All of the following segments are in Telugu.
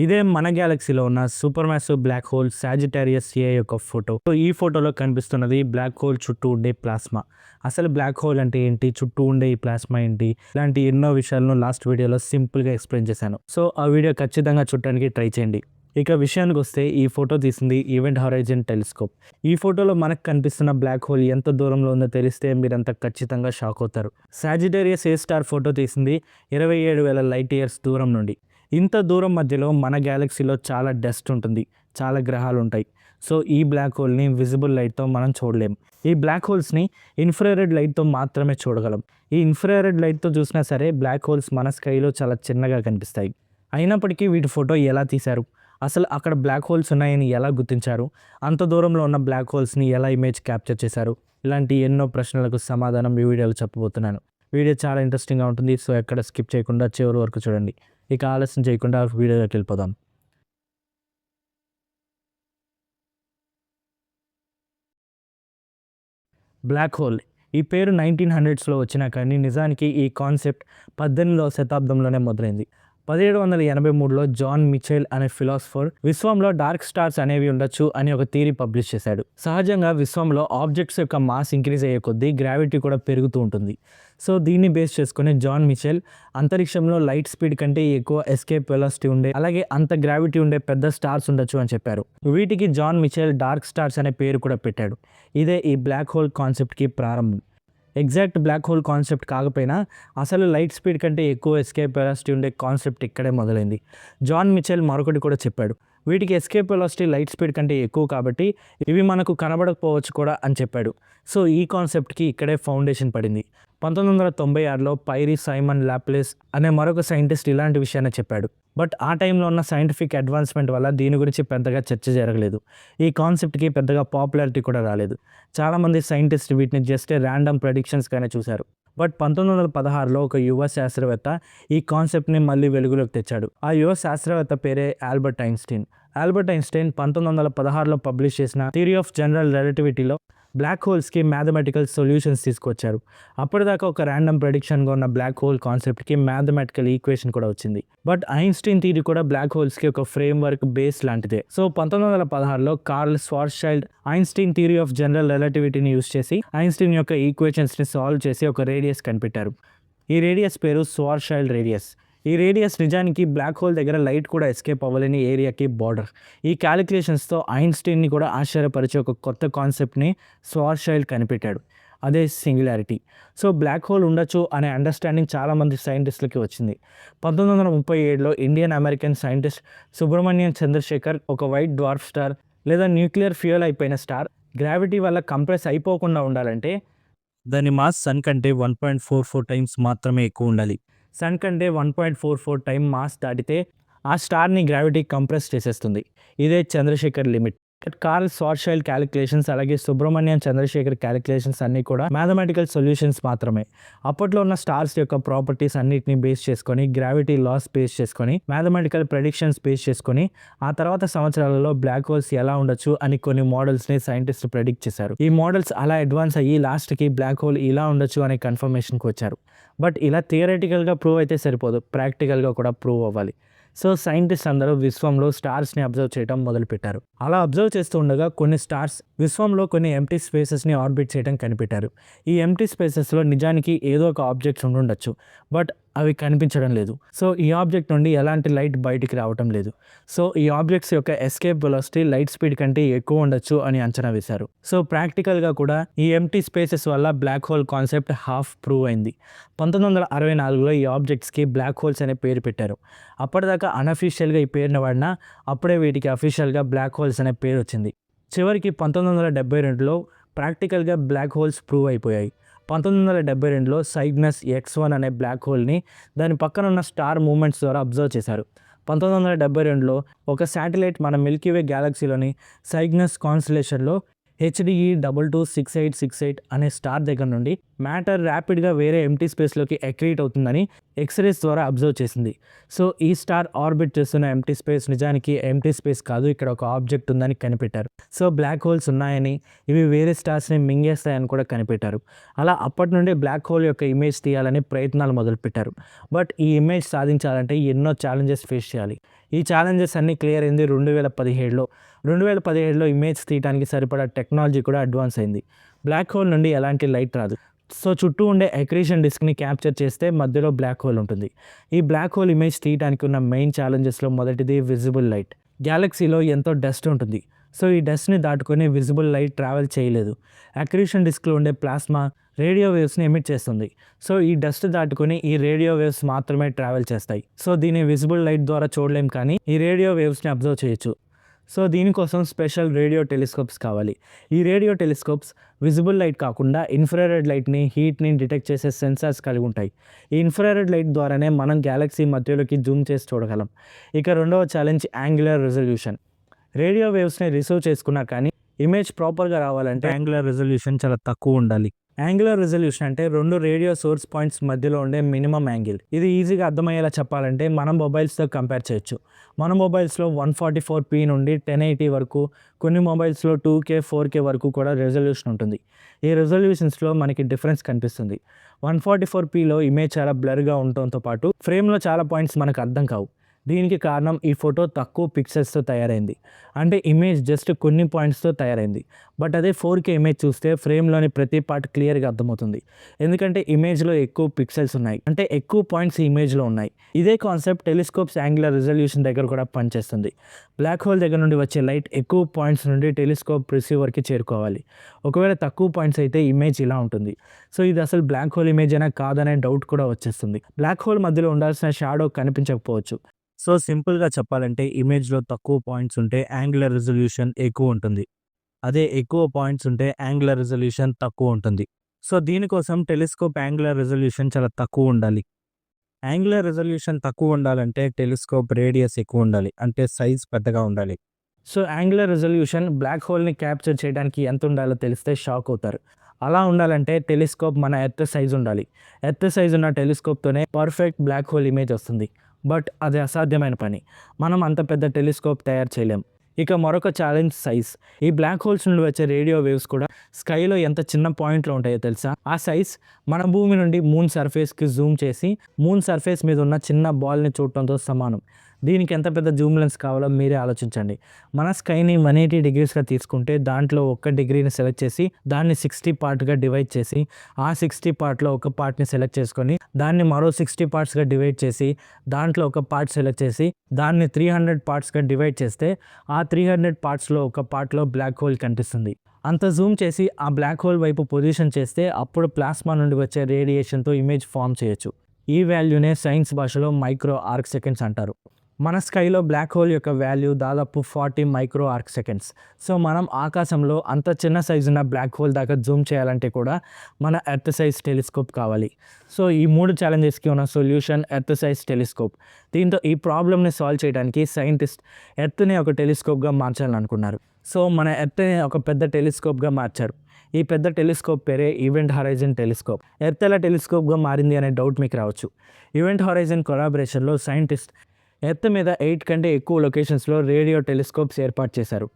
ఇదే మన గ్యాలక్సీలో ఉన్న super massive black hole Sagittarius A యొక్క ఫోటో. సో ఈ ఫోటోలో కనిపిస్తున్నది బ్లాక్ హోల్ చుట్టూ ఉండే ప్లాస్మా. అసలు బ్లాక్ హోల్ అంటే ఏంటి, చుట్టూ ఉండే ఈ ప్లాస్మా ఏంటి, ఇలాంటి ఎన్నో విషయాలను లాస్ట్ వీడియోలో సింపుల్గా ఎక్స్ప్లెయిన్ చేశాను. సో ఆ వీడియో ఖచ్చితంగా చూడడానికి ట్రై చేయండి. ఇక విషయానికి వస్తే ఈ ఫోటో తీసింది ఈవెంట్ హొరైజన్ టెలిస్కోప్. ఈ ఫోటోలో మనకు కనిపిస్తున్న బ్లాక్ హోల్ ఎంత దూరంలో ఉందో తెలిస్తే మీరంతా ఖచ్చితంగా షాక్ అవుతారు. సాజిటేరియస్ ఏ స్టార్ ఫోటో తీసింది 27,000 లైట్ ఇయర్స్ దూరం నుండి. ఇంత దూరం మధ్యలో మన గ్యాలక్సీలో చాలా డస్ట్ ఉంటుంది, చాలా గ్రహాలు ఉంటాయి. సో ఈ బ్లాక్ హోల్ని విజిబుల్ లైట్తో మనం చూడలేం. ఈ బ్లాక్ హోల్స్ని ఇన్ఫ్రారెడ్ లైట్తో మాత్రమే చూడగలం. ఈ ఇన్ఫ్రారెడ్ లైట్తో చూసినా సరే బ్లాక్ హోల్స్ మన స్కైలో చాలా చిన్నగా కనిపిస్తాయి. అయినప్పటికీ వీటి ఫోటో ఎలా తీశారు, అసలు అక్కడ బ్లాక్ హోల్స్ ఉన్నాయని ఎలా గుర్తించారు, అంత దూరంలో ఉన్న బ్లాక్ హోల్స్ని ఎలా ఇమేజ్ క్యాప్చర్ చేశారు, ఇలాంటి ఎన్నో ప్రశ్నలకు సమాధానం ఈ వీడియోలో చెప్పబోతున్నాను. వీడియో చాలా ఇంట్రెస్టింగ్గా ఉంటుంది. సో ఎక్కడ స్కిప్ చేయకుండా చివరి వరకు చూడండి. ఇక ఆలస్యం చేయకుండా వీడియోలోకి వెళ్ళిపోదాం. బ్లాక్ హోల్ ఈ పేరు 1900స్లో వచ్చినా కానీ నిజానికి ఈ కాన్సెప్ట్ 18వ శతాబ్దంలోనే మొదలైంది. 1783లో జాన్ మిచెల్ అనే ఫిలాసఫర్ విశ్వంలో డార్క్ స్టార్స్ అనేవి ఉండొచ్చు అని ఒక థియరీ పబ్లిష్ చేశాడు. సహజంగా విశ్వంలో ఆబ్జెక్ట్స్ యొక్క మాస్ ఇంక్రీజ్ అయ్యే కొద్దీ గ్రావిటీ కూడా పెరుగుతూ ఉంటుంది. సో దీన్ని బేస్ చేసుకుని జాన్ మిచెల్ అంతరిక్షంలో లైట్ స్పీడ్ కంటే ఎక్కువ ఎస్కేప్ వెలాసిటీ ఉండే, అలాగే అంత గ్రావిటీ ఉండే పెద్ద స్టార్స్ ఉండొచ్చు అని చెప్పారు. వీటికి జాన్ మిచెల్ డార్క్ స్టార్స్ అనే పేరు కూడా పెట్టాడు. ఇదే ఈ బ్లాక్ హోల్ కాన్సెప్ట్కి ప్రారంభం. ఎగ్జాక్ట్ బ్లాక్ హోల్ కాన్సెప్ట్ కాకపోయినా అసలు లైట్ స్పీడ్ కంటే ఎక్కువ ఎస్కేప్ వెలాసిటీ ఉండే కాన్సెప్ట్ ఇక్కడే మొదలైంది. జాన్ మిచెల్ మరొకటి కూడా చెప్పాడు. వీటికి ఎస్కేప్ వెలాసిటీ లైట్ స్పీడ్ కంటే ఎక్కువ కాబట్టి ఇవి మనకు కనబడకపోవచ్చు కూడా అని చెప్పాడు. సో ఈ కాన్సెప్ట్కి ఇక్కడే ఫౌండేషన్ పడింది. 1996లో పైరీ సైమన్ లాప్లేస్ అనే మరొక సైంటిస్ట్ ఇలాంటి విషయాన్ని చెప్పాడు. బట్ ఆ టైంలో ఉన్న సైంటిఫిక్ అడ్వాన్స్మెంట్ వల్ల దీని గురించి పెద్దగా చర్చ జరగలేదు. ఈ కాన్సెప్ట్కి పెద్దగా పాపులారిటీ కూడా రాలేదు. చాలామంది సైంటిస్ట్ వీటిని జస్ట్ ర్యాండమ్ ప్రెడిక్షన్స్గానే చూశారు. బట్ 1916లో ఒక యువ శాస్త్రవేత్త ఈ కాన్సెప్ట్ని మళ్ళీ వెలుగులోకి తెచ్చాడు. ఆ యువ శాస్త్రవేత్త పేరే ఆల్బర్ట్ ఐన్స్టీన్. ఆల్బర్ట్ ఐన్స్టీన్ 1916లో పబ్లిష్ చేసిన థియరీ ఆఫ్ జనరల్ రిలేటివిటీలో బ్లాక్ హోల్స్కి మ్యాథమెటికల్ సొల్యూషన్స్ తీసుకొచ్చారు. అప్పటిదాకా ఒక ర్యాండమ్ ప్రెడిక్షన్గా ఉన్న బ్లాక్ హోల్ కాన్సెప్ట్కి మ్యాథమెటికల్ ఈక్వేషన్ కూడా వచ్చింది. బట్ ఐన్స్టీన్ థియరీ కూడా బ్లాక్ హోల్స్కి ఒక ఫ్రేమ్ వర్క్ బేస్ లాంటిదే. సో 1916లో Karl Schwarzschild Einstein theory of general రిలేటివిటీని యూజ్ చేసి ఐన్స్టీన్ యొక్క ఈక్వేషన్స్ని సాల్వ్ చేసి ఒక రేడియస్ కనిపెట్టారు. ఈ రేడియస్ పేరు స్వార్చైల్డ్ రేడియస్. ఈ రేడియస్ నిజానికి బ్లాక్ హోల్ దగ్గర లైట్ కూడా ఎస్కేప్ అవ్వలేని ఏరియాకి బార్డర్. ఈ క్యాలిక్యులేషన్స్తో ఐన్స్టీన్ని కూడా ఆశ్చర్యపరిచే ఒక కొత్త కాన్సెప్ట్ని స్వార్చైల్డ్ కనిపెట్టాడు. అదే సింగులారిటీ. సో బ్లాక్ హోల్ ఉండొచ్చు అనే అండర్స్టాండింగ్ చాలామంది సైంటిస్టులకి వచ్చింది. 1937లో Indian American scientist Subrahmanyam Chandrasekhar ఒక వైట్ డ్వార్ఫ్ స్టార్ లేదా న్యూక్లియర్ ఫ్యూయల్ అయిపోయిన స్టార్ గ్రావిటీ వల్ల కంప్రెస్ అయిపోకుండా ఉండాలంటే దాని మాస్ సన్ కంటే 1.44 టైమ్స్ మాత్రమే ఎక్కువ ఉండాలి. సన్ కంటే 1.44 టైమ్ మాస్ దాటితే ఆ స్టార్ని గ్రావిటీ కంప్రెస్ చేసేస్తుంది. ఇదే చంద్రశేఖర్ లిమిట్. కార్ల్ స్వార్చైల్డ్ క్యాలిక్యులేషన్స్ అలాగే సుబ్రహ్మణ్యం చంద్రశేఖర్ క్యాలిక్యులేషన్స్ అన్నీ కూడా మ్యాథమెటికల్ సొల్యూషన్స్ మాత్రమే. అప్పట్లో ఉన్న స్టార్స్ యొక్క ప్రాపర్టీస్ అన్నిటిని బేస్ చేసుకొని, గ్రావిటీ లాస్ బేస్ చేసుకొని, మ్యాథమెటికల్ ప్రెడిక్షన్స్ బేస్ చేసుకొని ఆ తర్వాత సంవత్సరాలలో బ్లాక్ హోల్స్ ఎలా ఉండొచ్చు అని కొన్ని మోడల్స్ని సైంటిస్టులు ప్రెడిక్ట్ చేశారు. ఈ మోడల్స్ అలా అడ్వాన్స్ అయ్యి లాస్ట్కి బ్లాక్ హోల్ ఇలా ఉండొచ్చు అనే కన్ఫర్మేషన్కి వచ్చారు. బట్ ఇలా థియరటికల్గా ప్రూవ్ అయితే సరిపోదు, ప్రాక్టికల్గా కూడా ప్రూవ్ అవ్వాలి. సో సైంటిస్ట్ అందరూ విశ్వంలో స్టార్స్ని అబ్జర్వ్ చేయడం మొదలుపెట్టారు. అలా అబ్జర్వ్ చేస్తూ ఉండగా కొన్ని స్టార్స్ విశ్వంలో కొన్ని ఎంప్టీ స్పేసెస్ని ఆర్బిట్ చేయడం కనిపెట్టారు. ఈ ఎంప్టీ స్పేసెస్లో నిజానికి ఏదో ఒక ఆబ్జెక్ట్స్ ఉండుండొచ్చు, బట్ అవి కనిపించడం లేదు. సో ఈ ఆబ్జెక్ట్ నుండి ఎలాంటి లైట్ బయటికి రావటం లేదు. సో ఈ ఆబ్జెక్ట్స్ యొక్క ఎస్కేప్ వెలాసిటీ లైట్ స్పీడ్ కంటే ఎక్కువ ఉండొచ్చు అని అంచనా వేశారు. సో ప్రాక్టికల్గా కూడా ఈ ఎంప్టీ స్పేసెస్ వల్ల black hole concept half prove అయింది. 1964లో ఈ ఆబ్జెక్ట్స్కి బ్లాక్ హోల్స్ అనే పేరు పెట్టారు. అప్పటిదాకా అన్అఫీషియల్గా ఈ పేరుని వాడినా అప్పుడే వీటికి అఫీషియల్గా బ్లాక్ హోల్స్ అనే పేరు వచ్చింది. చివరికి 1972లో ప్రాక్టికల్గా బ్లాక్ హోల్స్ ప్రూవ్ అయిపోయాయి. 1972లో సైగ్నస్ X1 అనే బ్లాక్ హోల్ని దాని పక్కన ఉన్న స్టార్ మూవ్మెంట్స్ ద్వారా అబ్జర్వ్ చేశారు. 1972లో ఒక శాటిలైట్ మన మిల్కీవే గ్యాలక్సీలోని సైగ్నస్ కాన్స్టలేషన్లో HDE 226868 అనే స్టార్ దగ్గర నుండి మ్యాటర్ ర్యాపిడ్గా వేరే ఎంటీ స్పేస్లోకి అక్రీట్ అవుతుందని ఎక్స్రేస్ ద్వారా అబ్జర్వ్ చేసింది. సో ఈ స్టార్ ఆర్బిట్ చేస్తున్న ఎంప్టీ స్పేస్ నిజానికి ఎంప్టీ స్పేస్ కాదు, ఇక్కడ ఒక ఆబ్జెక్ట్ ఉందని కనిపెట్టారు. సో బ్లాక్ హోల్స్ ఉన్నాయని, ఇవి వేరే స్టార్స్ని మింగేస్తాయని కూడా కనిపెట్టారు. అలా అప్పటి నుండి బ్లాక్ హోల్ యొక్క ఇమేజ్ తీయాలని ప్రయత్నాలు మొదలుపెట్టారు. బట్ ఈ ఇమేజ్ సాధించాలంటే ఎన్నో ఛాలెంజెస్ ఫేస్ చేయాలి. ఈ ఛాలెంజెస్ అన్నీ క్లియర్ అయింది 2017లో. 2017లో ఇమేజ్ తీయడానికి సరిపడా టెక్నాలజీ కూడా అడ్వాన్స్ అయింది. బ్లాక్ హోల్ నుండి ఎలాంటి లైట్ రాదు. సో చుట్టూ ఉండే అక్రీషన్ డిస్క్ని క్యాప్చర్ చేస్తే మధ్యలో బ్లాక్ హోల్ ఉంటుంది. ఈ బ్లాక్ హోల్ ఇమేజ్ తీయడానికి ఉన్న మెయిన్ ఛాలెంజెస్లో మొదటిది విజిబుల్ లైట్. గ్యాలక్సీలో ఎంతో డస్ట్ ఉంటుంది. సో ఈ డస్ట్ని దాటుకొని విజిబుల్ లైట్ ట్రావెల్ చేయలేదు. అక్రీషన్ డిస్క్లో ఉండే ప్లాస్మా రేడియో వేవ్స్ని ఎమిట్ చేస్తుంది. సో ఈ డస్ట్ దాటుకొని ఈ రేడియో వేవ్స్ మాత్రమే ట్రావెల్ చేస్తాయి. సో దీన్ని విజిబుల్ లైట్ ద్వారా చూడలేం, కానీ ఈ రేడియో వేవ్స్ని అబ్జర్వ్ చేయొచ్చు. సో దీనికోసం స్పెషల్ రేడియో టెలిస్కోప్స్ కావాలి. ఈ రేడియో టెలిస్కోప్స్ విజిబుల్ లైట్ కాకుండా ఇన్ఫ్రారెడ్ లైట్ని, హీట్ని డిటెక్ట్ చేసే సెన్సార్స్ కలిగి ఉంటాయి. ఈ ఇన్ఫ్రారెడ్ లైట్ ద్వారానే మనం గ్యాలక్సీ మధ్యలోకి జూమ్ చేసి చూడగలం. ఇక రెండవ ఛాలెంజ్ యాంగులర్ రెజల్యూషన్. రేడియో వేవ్స్ని రిసీవ్ చేసుకున్నా కానీ ఇమేజ్ ప్రాపర్గా రావాలంటే యాంగులర్ రెజల్యూషన్ చాలా తక్కువ ఉండాలి. యాంగులర్ రెజల్యూషన్ అంటే రెండు రేడియో సోర్స్ పాయింట్స్ మధ్యలో ఉండే మినిమం యాంగిల్. ఇది ఈజీగా అర్థమయ్యేలా చెప్పాలంటే మనం మొబైల్స్తో కంపేర్ చేయొచ్చు. మన మొబైల్స్లో 144p నుండి 1080 వరకు, కొన్ని మొబైల్స్లో 2K 4K వరకు కూడా రెజల్యూషన్ ఉంటుంది. ఈ రెజల్యూషన్స్లో మనకి డిఫరెన్స్ కనిపిస్తుంది. 144pలో ఇమేజ్ చాలా బ్లర్గా ఉండటంతో పాటు ఫ్రేమ్లో చాలా పాయింట్స్ మనకు అర్థం కావు. దీనికి కారణం ఈ ఫోటో తక్కువ పిక్సెల్స్తో తయారైంది. అంటే ఇమేజ్ జస్ట్ కొన్ని పాయింట్స్తో తయారైంది. బట్ అదే 4K ఇమేజ్ చూస్తే ఫ్రేమ్లోని ప్రతి పార్ట్ క్లియర్గా అర్థమవుతుంది. ఎందుకంటే ఇమేజ్లో ఎక్కువ పిక్సెల్స్ ఉన్నాయి, అంటే ఎక్కువ పాయింట్స్ ఇమేజ్లో ఉన్నాయి. ఇదే కాన్సెప్ట్ టెలిస్కోప్స్ యాంగులర్ రెజల్యూషన్ దగ్గర కూడా పనిచేస్తుంది. బ్లాక్ హోల్ దగ్గర నుండి వచ్చే లైట్ ఎక్కువ పాయింట్స్ నుండి టెలిస్కోప్ రిసీవర్కి చేరుకోవాలి. ఒకవేళ తక్కువ పాయింట్స్ అయితే ఇమేజ్ ఇలా ఉంటుంది. సో ఇది అసలు బ్లాక్ హోల్ ఇమేజ్ అయినా కాదనే డౌట్ కూడా వచ్చేస్తుంది. బ్లాక్ హోల్ మధ్యలో ఉండాల్సిన షాడో కనిపించకపోవచ్చు. సో సింపుల్గా చెప్పాలంటే ఇమేజ్లో తక్కువ పాయింట్స్ ఉంటే యాంగులర్ రెజల్యూషన్ ఎక్కువ ఉంటుంది. అదే ఎక్కువ పాయింట్స్ ఉంటే యాంగులర్ రెజల్యూషన్ తక్కువ ఉంటుంది. సో దీనికోసం టెలిస్కోప్ యాంగులర్ రెజల్యూషన్ చాలా తక్కువ ఉండాలి. యాంగులర్ రెజల్యూషన్ తక్కువ ఉండాలంటే టెలిస్కోప్ రేడియస్ ఎక్కువ ఉండాలి, అంటే సైజ్ పెద్దగా ఉండాలి. సో యాంగులర్ రెజల్యూషన్ బ్లాక్ హోల్ని క్యాప్చర్ చేయడానికి ఎంత ఉండాలో తెలిస్తే షాక్ అవుతారు. అలా ఉండాలంటే టెలిస్కోప్ మన ఎర్త్ సైజ్ ఉండాలి. ఎర్త్ సైజ్ ఉన్న టెలిస్కోప్తోనే పర్ఫెక్ట్ బ్లాక్ హోల్ ఇమేజ్ వస్తుంది. బట్ అది అసాధ్యమైన పని. మనం అంత పెద్ద టెలిస్కోప్ తయారు చేయలేం. ఇక మరొక ఛాలెంజ్ సైజ్. ఈ బ్లాక్ హోల్స్ నుండి వచ్చే రేడియో వేవ్స్ కూడా స్కైలో ఎంత చిన్న పాయింట్లో ఉంటాయో తెలుసా? ఆ సైజ్ మన భూమి నుండి మూన్ సర్ఫేస్కి జూమ్ చేసి మూన్ సర్ఫేస్ మీద ఉన్న చిన్న బాల్ని చూడటంతో సమానం. దీనికి ఎంత పెద్ద జూమ్ లెన్స్ కావాలో మీరే ఆలోచించండి. మన స్కైని 180 degreesగా తీసుకుంటే దాంట్లో 1 degreeని సెలెక్ట్ చేసి దాన్ని 60 పార్ట్గా డివైడ్ చేసి ఆ 60 పార్ట్లో ఒక పార్ట్ని సెలెక్ట్ చేసుకొని దాన్ని మరో 60 పార్ట్స్గా డివైడ్ చేసి దాంట్లో ఒక పార్ట్ సెలెక్ట్ చేసి దాన్ని 300 పార్ట్స్గా డివైడ్ చేస్తే ఆ 300 పార్ట్స్లో ఒక పార్ట్లో బ్లాక్ హోల్ కనిపిస్తుంది. అంత జూమ్ చేసి ఆ బ్లాక్ హోల్ వైపు పొజిషన్ చేస్తే అప్పుడు ప్లాస్మా నుండి వచ్చే రేడియేషన్తో ఇమేజ్ ఫామ్ చేయొచ్చు. ఈ వాల్యూనే సైన్స్ భాషలో మైక్రో ఆర్క్ సెకండ్స్ అంటారు. మన స్కైలో బ్లాక్ హోల్ యొక్క వాల్యూ దాదాపు 40 మైక్రో ఆర్క్ సెకండ్స్. సో మనం ఆకాశంలో అంత చిన్న సైజు ఉన్న బ్లాక్ హోల్ దాకా జూమ్ చేయాలంటే కూడా మన ఎర్త్ సైజ్ టెలిస్కోప్ కావాలి. సో ఈ 3 ఛాలెంజెస్కి ఉన్న సొల్యూషన్ ఎర్త్ సైజ్ టెలిస్కోప్. దీంతో ఈ ప్రాబ్లమ్ని సాల్వ్ చేయడానికి సైంటిస్ట్ ఎర్త్ని ఒక టెలిస్కోప్గా మార్చాలనుకున్నారు. సో మన ఎర్త్ని ఒక పెద్ద టెలిస్కోప్గా మార్చారు. ఈ పెద్ద టెలిస్కోప్ పేరే ఈవెంట్ హరైజన్ టెలిస్కోప్. ఎర్త్ ఎలా టెలిస్కోప్గా మారింది అనే డౌట్ మీకు రావచ్చు. ఈవెంట్ హరైజన్ కొలాబరేషన్లో సైంటిస్ట్ ఎర్త్ మీద 8 కంటే ఎక్కువ లొకేషన్స్లో రేడియో టెలిస్కోప్స్ ఏర్పాటు చేశారు.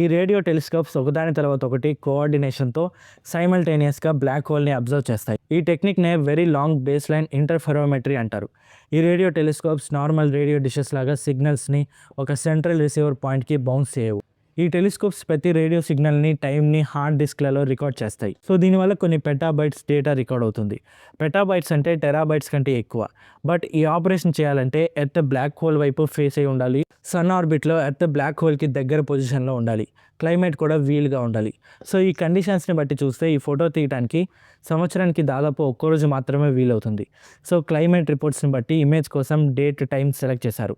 ఈ రేడియో టెలిస్కోప్స్ ఒకదాని తర్వాత ఒకటి కోఆర్డినేషన్తో సైమల్టేనియస్గా బ్లాక్ హోల్ని అబ్జర్వ్ చేస్తాయి. ఈ టెక్నిక్నే very long base line interferometry అంటారు. ఈ radio telescopes normal radio dishes లాగా సిగ్నల్స్ని ఒక సెంట్రల్ రిసీవర్ పాయింట్కి బౌన్స్ చేయవు. ఈ టెలిస్కోప్స్ ప్రతి రేడియో సిగ్నల్ని, టైంని హార్డ్ డిస్క్లలో రికార్డ్ చేస్తాయి. సో దీనివల్ల కొన్ని పెటాబైట్స్ డేటా రికార్డ్ అవుతుంది. పెటాబైట్స్ అంటే టెరాబైట్స్ కంటే ఎక్కువ. బట్ ఈ ఆపరేషన్ చేయాలంటే ఎర్త్ బ్లాక్ హోల్ వైపు ఫేస్ అయి ఉండాలి. సన్ ఆర్బిట్లో ఎర్త్ బ్లాక్ హోల్కి దగ్గర పొజిషన్లో ఉండాలి. క్లైమేట్ కూడా వీల్గా ఉండాలి. సో ఈ కండిషన్స్ని బట్టి చూస్తే ఈ ఫోటో తీయడానికి సంవత్సరానికి దాదాపు ఒక్కరోజు మాత్రమే వీలవుతుంది. సో క్లైమేట్ రిపోర్ట్స్ని బట్టి ఇమేజ్ కోసం డేట్, టైం సెలెక్ట్ చేశారు.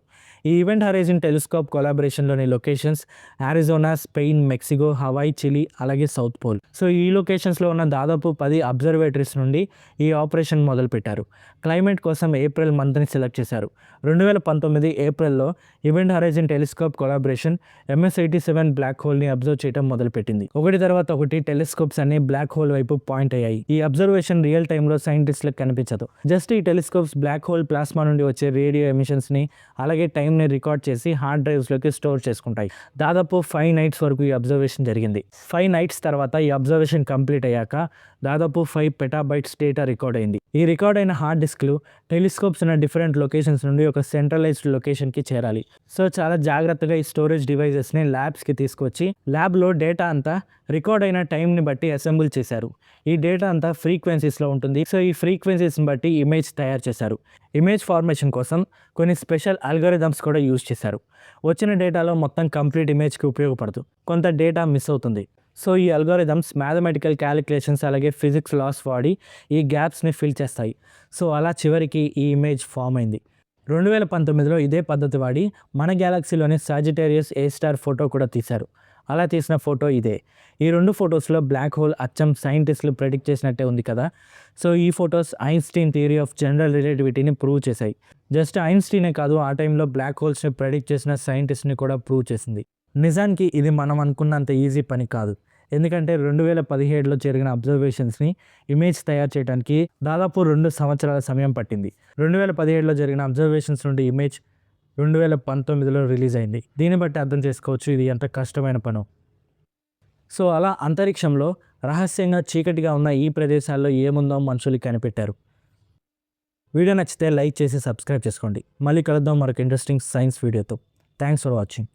ఈ ఈవెంట్ హరైజన్ టెలిస్కోప్ కొలాబరేషన్లోని locations: Arizona, Arizona, Spain, Mexico, Hawaii, Chile అలాగే సౌత్ పోల్. సో ఈ లొకేషన్స్లో ఉన్న దాదాపు 10 అబ్జర్వేటరీస్ నుండి ఈ ఆపరేషన్ మొదలుపెట్టారు. క్లైమేట్ కోసం ఏప్రిల్ మంత్ని సెలెక్ట్ చేశారు. 2019 ఏప్రిల్లో event horizon telescope collaboration MS-87 black హోల్ని అబ్జర్వ్ చేయడం మొదలుపెట్టింది. ఒకటి తర్వాత ఒకటి టెలిస్కోప్స్ అన్ని బ్లాక్ హోల్ వైపు పాయింట్ అయ్యాయి. ఈ అబ్జర్వేషన్ రియల్ టైంలో సైంటిస్టులకు కనిపించదు. జస్ట్ ఈ టెలిస్కోప్స్ బ్లాక్ హోల్ ప్లాస్మా నుండి వచ్చే రేడియో ఎమిషన్స్ని అలాగే టైంని రికార్డ్ చేసి హార్డ్ డ్రైవ్స్లోకి స్టోర్ చేసుకుంటాయి. దాదాపు 5 నైట్స్ వరకు ఈ అబ్జర్వేషన్ జరిగింది. 5 నైట్స్ తర్వాత ఈ అబ్జర్వేషన్ కంప్లీట్ అయ్యాక దాదాపు 5 పెటాబైట్స్ డేటా రికార్డ్ అయింది. ఈ రికార్డ్ అయిన హార్డ్ డిస్క్లు టెలిస్కోప్స్ ఉన్న డిఫరెంట్ లొకేషన్స్ నుండి ఒక సెంట్రలైజ్డ్ లొకేషన్కి చేరాలి. సో చాలా జాగ్రత్తగా ఈ స్టోరేజ్ డివైజెస్ని ల్యాబ్స్కి తీసుకొచ్చి ల్యాబ్లో డేటా అంతా రికార్డ్ అయిన టైంని బట్టి అసెంబుల్ చేశారు. ఈ డేటా అంతా ఫ్రీక్వెన్సీస్లో ఉంటుంది. సో ఈ ఫ్రీక్వెన్సీస్ని బట్టి ఇమేజ్ తయారు చేశారు. ఇమేజ్ ఫార్మేషన్ కోసం కొన్ని స్పెషల్ అల్గోరిథమ్స్ కూడా యూజ్ చేశారు. వచ్చిన డేటాలో మొత్తం కంప్లీట్ ఇమేజ్కి ఉపయోగపడదు, కొంత డేటా మిస్ అవుతుంది. సో ఈ అల్గోరిథమ్స్ మ్యాథమెటికల్ క్యాలిక్యులేషన్స్ అలాగే ఫిజిక్స్ లాస్ వాడి ఈ గ్యాప్స్ని ఫిల్ చేస్తాయి. సో అలా చివరికి ఈ ఇమేజ్ ఫామ్ అయింది. 2019లో ఇదే పద్ధతి వాడి మన గ్యాలక్సీలోని సాజిటేరియస్ ఏ స్టార్ ఫోటో కూడా తీశారు. అలా తీసిన ఫోటో ఇదే. ఈ 2 ఫొటోస్లో బ్లాక్ హోల్ అచ్చం సైంటిస్టులు ప్రెడిక్ట్ చేసినట్టే ఉంది కదా. సో ఈ photos Einstein theory of general రిలేటివిటీని ప్రూవ్ చేశాయి. జస్ట్ ఐన్స్టీనే కాదు, ఆ టైంలో బ్లాక్ హోల్స్ని ప్రెడిక్ట్ చేసిన సైంటిస్ట్ని కూడా ప్రూవ్ చేసింది. నిజానికి ఇది మనం అనుకున్నంత ఈజీ పని కాదు. ఎందుకంటే 2017లో జరిగిన అబ్జర్వేషన్స్ని ఇమేజ్ తయారు చేయడానికి దాదాపు 2 సంవత్సరాల సమయం పట్టింది. 2017లో జరిగిన అబ్జర్వేషన్స్ నుండి ఇమేజ్ 2019లో రిలీజ్ అయింది. దీన్ని బట్టి అర్థం చేసుకోవచ్చు ఇది ఎంత కష్టమైన పనో. సో అలా అంతరిక్షంలో రహస్యంగా చీకటిగా ఉన్న ఈ ప్రదేశాల్లో ఏముందో మనుషులు కనిపెట్టారు. వీడియో నచ్చితే లైక్ చేసి సబ్స్క్రైబ్ చేసుకోండి. మళ్ళీ కలుద్దాం మరొక ఇంట్రెస్టింగ్ సైన్స్ వీడియోతో. Thanks for watching.